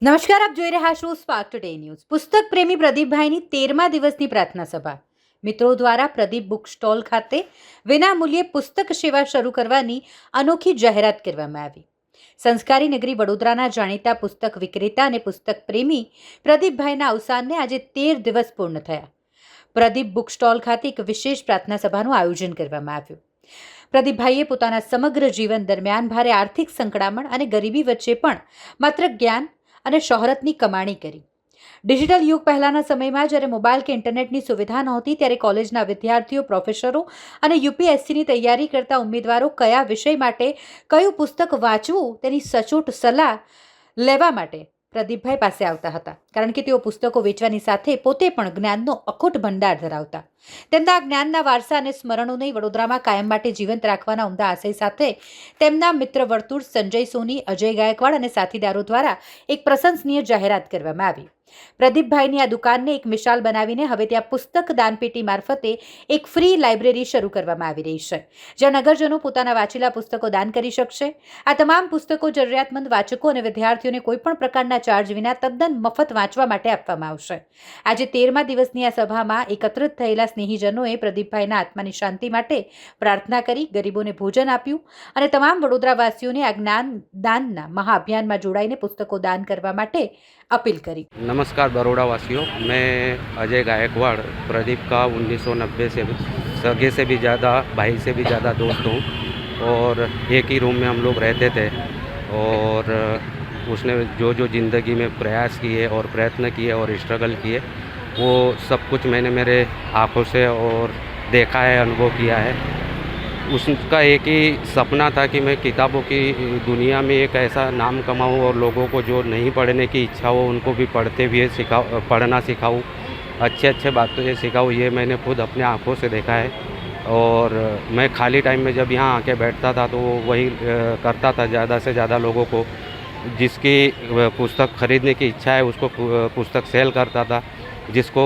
નમસ્કાર, આપ જોઈ રહ્યા છો સ્પાર્ક ટુડે ન્યૂઝ. પુસ્તક પ્રેમી પ્રદીપભાઈની 13મા દિવસની પ્રાર્થના સભા. મિત્રો દ્વારા પ્રદીપ બુક સ્ટોલ ખાતે વિનામૂલ્યે પુસ્તક સેવા શરૂ કરવાની અનોખી જાહેરાત કરવામાં આવી. સંસ્કારી નગરી વડોદરાના જાણીતા પુસ્તક વિક્રેતા અને પુસ્તક પ્રેમી પ્રદીપભાઈના અવસાનને આજે 13 દિવસ પૂર્ણ થયા. પ્રદીપ બુક સ્ટોલ ખાતે એક વિશેષ પ્રાર્થના સભાનું આયોજન કરવામાં આવ્યું. પ્રદીપભાઈએ પોતાના સમગ્ર જીવન દરમિયાન ભારે આર્થિક સંકળામણ અને ગરીબી વચ્ચે પણ માત્ર જ્ઞાન અને શોહરતની કમાણી કરી. ડિજિટલ યુગ પહેલાના સમયમાં જ્યારે મોબાઈલ કે ઇન્ટરનેટની સુવિધા નહોતી, ત્યારે કોલેજના વિદ્યાર્થીઓ, પ્રોફેસરો અને યુપીએસસીની તૈયારી કરતા ઉમેદવારો કયા વિષય માટે કયું પુસ્તક વાંચવું તેની સચોટ સલાહ લેવા માટે પ્રદીપભાઈ પાસે આવતા હતા, કારણ કે તેઓ પુસ્તકો વેચવાની સાથે પોતે પણ જ્ઞાનનો અખૂટ ભંડાર ધરાવતા. તેમના જ્ઞાનના વારસા અને સ્મરણોને વડોદરામાં કાયમ માટે જીવંત રાખવાના ઉમદા આશય સાથે તેમના મિત્ર વર્તુળ સંજય સોની, અજય ગાયકવાડ અને સાથીદારો દ્વારા એક પ્રશંસનીય જાહેરાત કરવામાં આવી. પ્રદીપભાઈની આ દુકાનને એક મિસાલ બનાવીને હવે ત્યાં પુસ્તક દાનપેટી મારફતે એક ફ્રી લાઇબ્રેરી શરૂ કરવામાં આવી રહી છે, જ્યાં નગરજનો પોતાના વાંચેલા પુસ્તકો દાન કરી શકશે. આ તમામ પુસ્તકો જરૂરિયાતમંદ વાચકો અને વિદ્યાર્થીઓને કોઈપણ પ્રકારના ચાર્જ વિના તદ્દન મફત વાંચવા માટે આપવામાં આવશે. આજે 13મા દિવસની આ સભામાં એકત્રિત થયેલા સ્નેહીજનોએ પ્રદીપભાઈના આત્માની શાંતિ માટે પ્રાર્થના કરી, ગરીબોને ભોજન આપ્યું અને તમામ વડોદરાવાસીઓને આ જ્ઞાન દાનના મહાઅભિયાનમાં જોડાઈને પુસ્તકો દાન કરવા માટે अपील करी. नमस्कार बड़ौदा वासियों, मैं अजय गायकवाड़ प्रदीप का 1990 से सगे से भी ज़्यादा, भाई से भी ज़्यादा दोस्त हूँ और एक ही रूम में हम लोग रहते थे और उसने जो जो ज़िंदगी में प्रयास किए और प्रयत्न किए और स्ट्रगल किए, वो सब कुछ मैंने मेरे आँखों से और देखा है, अनुभव किया है. उसका एक ही सपना था कि मैं किताबों की दुनिया में एक ऐसा नाम कमाऊं और लोगों को जो नहीं पढ़ने की इच्छा हो उनको भी पढ़ते हुए पढ़ना सिखाऊं, अच्छे अच्छे बातें सिखाऊं. ये मैंने खुद अपने आँखों से देखा है और मैं खाली टाइम में जब यहाँ आके बैठता था तो वही करता था. ज़्यादा से ज़्यादा लोगों को जिसकी पुस्तक खरीदने की इच्छा है उसको पुस्तक सेल करता था. जिसको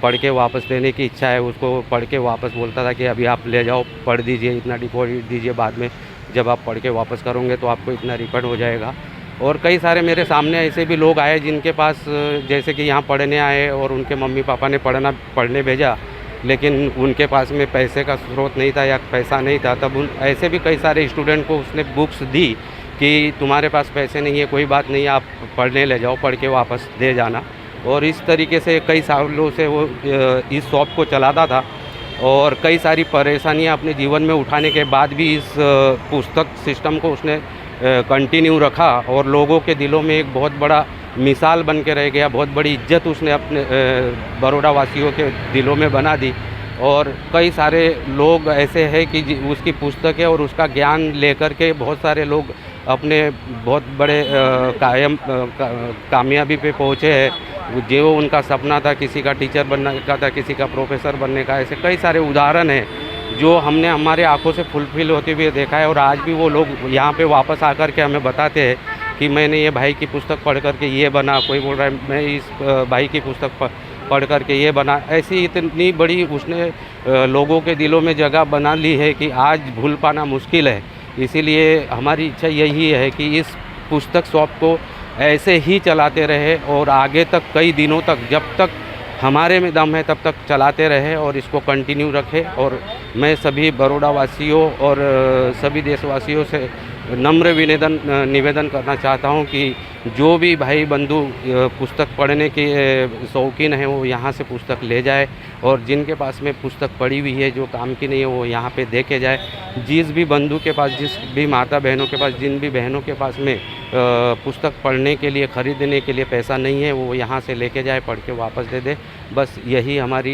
पढ़ के वापस देने की इच्छा है उसको पढ़ के वापस बोलता था कि अभी आप ले जाओ, पढ़ दीजिए, इतना डिपॉजिट दीजिए, बाद में जब आप पढ़ के वापस करोगे तो आपको इतना रिफंड हो जाएगा. और कई सारे मेरे सामने ऐसे भी लोग आए जिनके पास, जैसे कि यहाँ पढ़ने आए और उनके मम्मी पापा ने पढ़ने भेजा, लेकिन उनके पास में पैसे का स्रोत नहीं था या पैसा नहीं था. तब ऐसे भी कई सारे स्टूडेंट को उसने बुक्स दी कि तुम्हारे पास पैसे नहीं है, कोई बात नहीं, आप पढ़ने ले जाओ, पढ़ के वापस दे जाना. और इस तरीके से कई सालों से वो इस शॉप को चलाता था और कई सारी परेशानियां अपने जीवन में उठाने के बाद भी इस पुस्तक सिस्टम को उसने कंटिन्यू रखा और लोगों के दिलों में एक बहुत बड़ा मिसाल बन के रह गया. बहुत बड़ी इज्जत उसने अपने बड़ौदा वासियों के दिलों में बना दी. और कई सारे लोग ऐसे हैं कि उसकी पुस्तकें और उसका ज्ञान लेकर के बहुत सारे लोग अपने बहुत बड़े कामयाबी पे पहुँचे हैं. जो उनका सपना था, किसी का टीचर बनने का था, किसी का प्रोफेसर बनने का, ऐसे कई सारे उदाहरण हैं जो हमने हमारे आंखों से फुलफिल होते हुए देखा है. और आज भी वो लोग यहाँ पे वापस आकर के हमें बताते हैं कि मैंने ये भाई की पुस्तक पढ़ कर के ये बना, कोई बोल रहा है मैं इस भाई की पुस्तक पढ़ कर के ये बना. ऐसी इतनी बड़ी उसने लोगों के दिलों में जगह बना ली है कि आज भूल पाना मुश्किल है. इसीलिए हमारी इच्छा यही है कि इस पुस्तक शॉप को ऐसे ही चलाते रहे और आगे तक कई दिनों तक, जब तक हमारे में दम है तब तक चलाते रहे और इसको कंटिन्यू रखें. और मैं सभी बड़ौदा वासियों और सभी देशवासियों से नम्र निवेदन करना चाहता हूं कि जो भी भाई बंधु पुस्तक पढ़ने के शौकीन हैं वो यहाँ से पुस्तक ले जाए और जिनके पास में पुस्तक पड़ी हुई है जो काम की नहीं है वो यहाँ पे देखे जाए. जिस भी बंधु के पास, जिस भी माता बहनों के पास, जिन भी बहनों के पास में पुस्तक पढ़ने के लिए, ख़रीदने के लिए पैसा नहीं है, वो यहाँ से लेके जाए, पढ़ के वापस दे दे. बस यही हमारी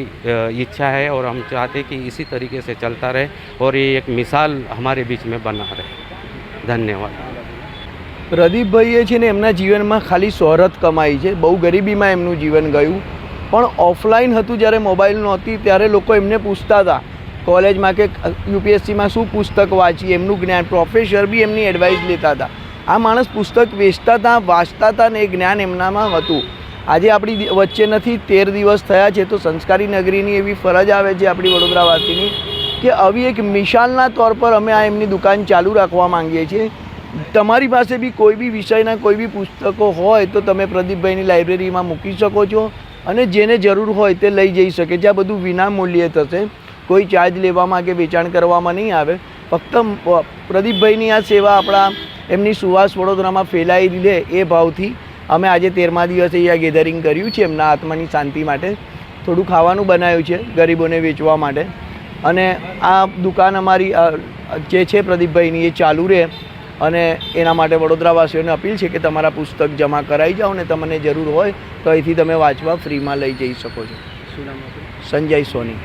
इच्छा है और हम चाहते कि इसी तरीके से चलता रहे और ये एक मिसाल हमारे बीच में बना रहे. धन्यवाद. પ્રદીપભાઈએ છે ને એમના જીવનમાં ખાલી શોહરત કમાઈ છે, બહુ ગરીબીમાં એમનું જીવન ગયું. પણ ઓફલાઈન હતું જ્યારે મોબાઈલ નહોતી ત્યારે લોકો એમને પૂછતા હતા કોલેજમાં કે યુપીએસસીમાં શું પુસ્તક વાંચી, એમનું જ્ઞાન, પ્રોફેસર બી એમની એડવાઇસ લેતા હતા. આ માણસ પુસ્તક વેચતા હતા, વાંચતા હતા ને એ જ્ઞાન એમનામાં હતું. આજે આપણી વચ્ચે નથી, 13 દિવસ થયા છે, તો સંસ્કારી નગરીની એવી ફરજ આવે છે આપણી વડોદરાવાસીની કે આવી એક મિસાલના તौर પર અમે આ એમની દુકાન ચાલુ રાખવા માંગીએ છીએ તમારી પાસે બી કોઈ બી વિષયના કોઈ બી પુસ્તકો હોય તો તમે પ્રદીપભાઈની લાઇબ્રેરીમાં મૂકી શકો છો અને જેને જરૂર હોય તે લઈ જઈ શકે છે. આ બધું વિના મૂલ્યે થશે, કોઈ ચાર્જ લેવામાં કે વેચાણ કરવામાં નહીં આવે. ફક્ત પ્રદીપભાઈની આ સેવા આપણા એમની સુવાસ વડોદરામાં ફેલાઈ રહે એ ભાવથી અમે આજે 13મા દિવસે અહીંયા ગેધરિંગ કર્યું છે. એમના આત્માની શાંતિ માટે થોડું ખાવાનું બનાવ્યું છે ગરીબોને વેચવા માટે. અને આ દુકાન અમારી જે છે પ્રદીપભાઈની એ ચાલુ રહે અને એના માટે વડોદરાવાસીઓને અપીલ છે કે તમારા પુસ્તક જમા કરાવી જાઓ ને તમને જરૂર હોય તો અહીંથી તમે વાંચવા ફ્રીમાં લઈ જઈ શકો છો. શું નામ હતું? સંજય સોની.